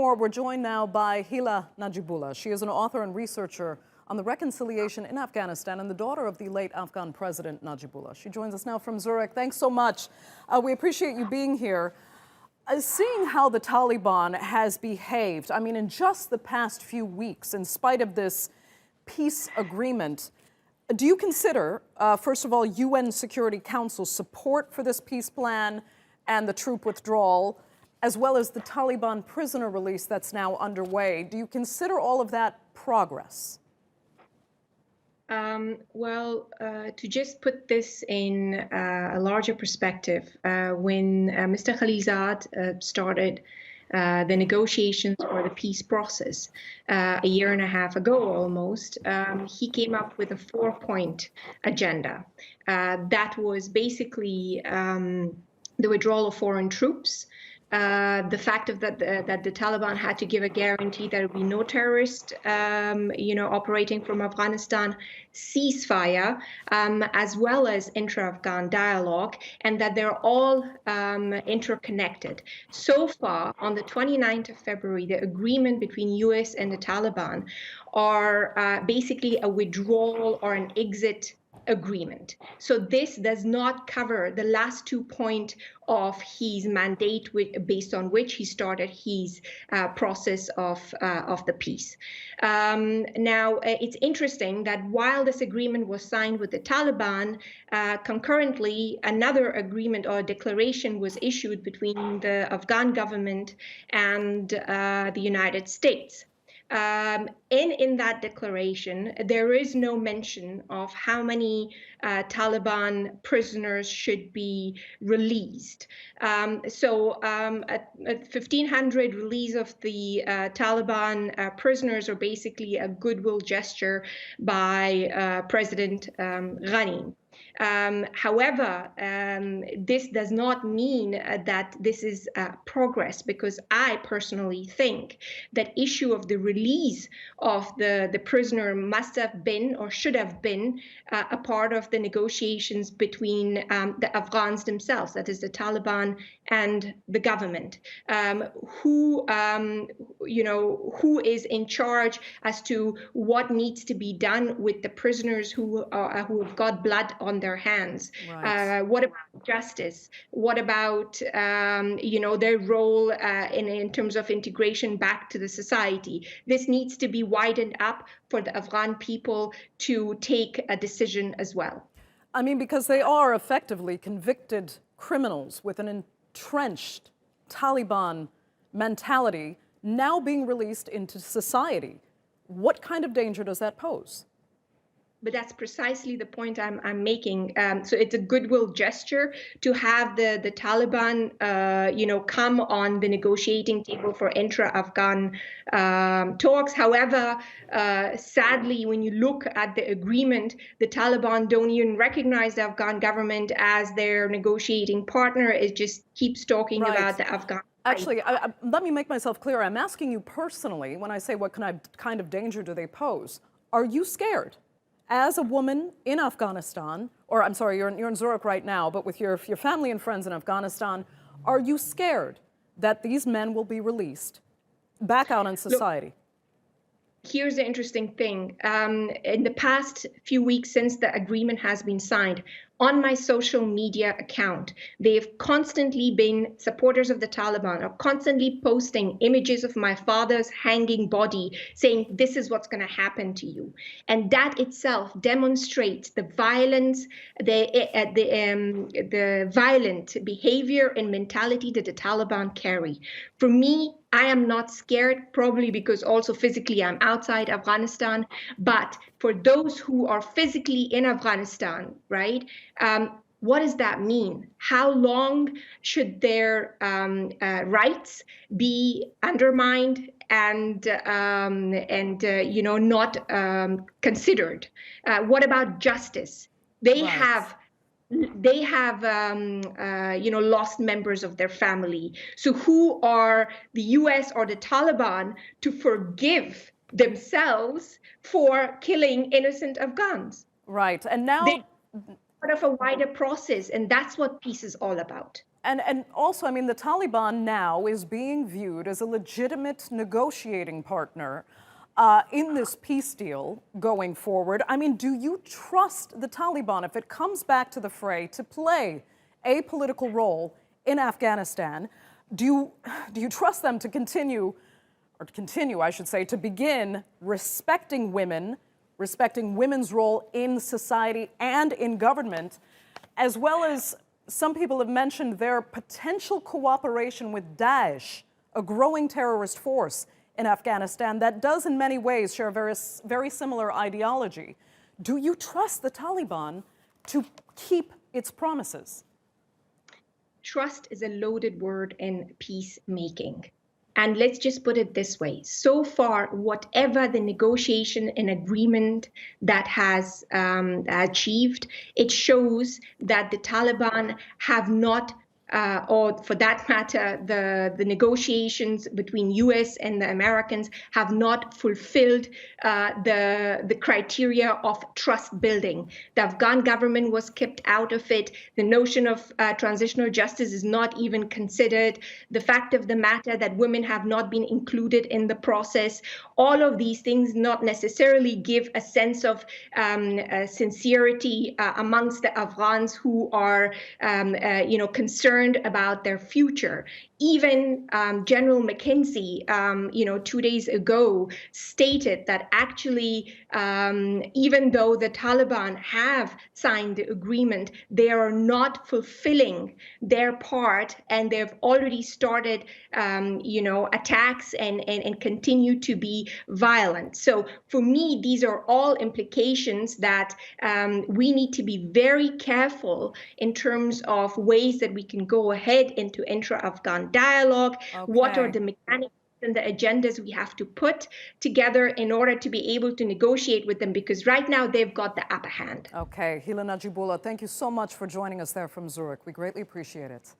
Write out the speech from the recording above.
more. We're joined now by Hila Najibullah. She is an author and researcher on the reconciliation in Afghanistan and the daughter of the late Afghan president Najibullah. She joins us now from Zurich. Thanks so much. We appreciate you being here. Seeing how the Taliban has behaved, I mean, in just the past few weeks, in spite of this peace agreement, do you consider, first of all, UN Security Council support for this peace plan and the troop withdrawal, as well as the Taliban prisoner release that's now underway? Do you consider all of that progress? To just put this in a larger perspective, when Mr. Khalilzad started the negotiations for the peace process a year and a half ago almost, he came up with a 4-point agenda. That was basically the withdrawal of foreign troops, the fact that the Taliban had to give a guarantee that there would be no terrorist, operating from Afghanistan, ceasefire, as well as intra-Afghan dialogue, and that they're all interconnected. So far, on the 29th of February, the agreement between US and the Taliban are basically a withdrawal or an exit agreement. So this does not cover the last 2 points of his mandate, based on which he started his process of the peace. Now, it's interesting that while this agreement was signed with the Taliban, concurrently another agreement or declaration was issued between the Afghan government and the United States. In that declaration, there is no mention of how many Taliban prisoners should be released. So a 1,500 release of the Taliban prisoners are basically a goodwill gesture by President Ghani. However, this does not mean that this is progress, because I personally think that issue of the release of the prisoner must have been or should have been a part of the negotiations between the Afghans themselves, that is the Taliban and the government. Who is in charge as to what needs to be done with the prisoners who have got blood on their hands? Right. What about justice? What about their role in terms of integration back to the society? This needs to be widened up for the Afghan people to take a decision as well. I mean, because they are effectively convicted criminals with an entrenched Taliban mentality now being released into society. What kind of danger does that pose? But that's precisely the point I'm making. So it's a goodwill gesture to have the Taliban, come on the negotiating table for intra-Afghan talks. However, sadly, when you look at the agreement, the Taliban don't even recognize the Afghan government as their negotiating partner. It just keeps talking about the Afghan. Actually, let me make myself clear. I'm asking you personally when I say what kind of danger do they pose. Are you scared? As a woman in Afghanistan, or I'm sorry, you're in Zurich right now, but with your family and friends in Afghanistan, are you scared that these men will be released back out in society? Look, here's the interesting thing. In the past few weeks since the agreement has been signed, on my social media account, they've constantly been supporters of the Taliban, or constantly posting images of my father's hanging body, saying this is what's going to happen to you. And that itself demonstrates the violence, the violent behavior and mentality that the Taliban carry. For me, I am not scared, probably because also physically I'm outside Afghanistan. But for those who are physically in Afghanistan, right? What does that mean? How long should their rights be undermined and not considered? What about justice? They have lost members of their family. So who are the US or the Taliban to forgive themselves for killing innocent Afghans? Right. And now part of a wider process, and that's what peace is all about. And also, I mean, the Taliban now is being viewed as a legitimate negotiating partner in this peace deal going forward. I mean, do you trust the Taliban, if it comes back to the fray, to play a political role in Afghanistan? Do you trust them to continue, I should say, to begin respecting women, respecting women's role in society and in government, as well as some people have mentioned their potential cooperation with Daesh, a growing terrorist force in Afghanistan that does in many ways share very similar ideology. Do you trust the Taliban to keep its promises? Trust is a loaded word in peacemaking. And let's just put it this way. So far, whatever the negotiation and agreement that has achieved, it shows that the Taliban have not or for that matter, the negotiations between US and the Americans have not fulfilled the criteria of trust building. The Afghan government was kept out of it. The notion of transitional justice is not even considered. The fact of the matter that women have not been included in the process. All of these things not necessarily give a sense of sincerity amongst the Afghans who are, concerned about their future. Even General McKenzie, 2 days ago, stated that actually, even though the Taliban have signed the agreement, they are not fulfilling their part, and they've already started, attacks and continue to be violent. So for me, these are all implications that we need to be very careful in terms of ways that we can go ahead into intra-Afghan dialogue. Okay. What are the mechanics and the agendas we have to put together in order to be able to negotiate with them, because right now they've got the upper hand. Okay, Hila Najibullah, thank you so much for joining us there from Zurich. We greatly appreciate it.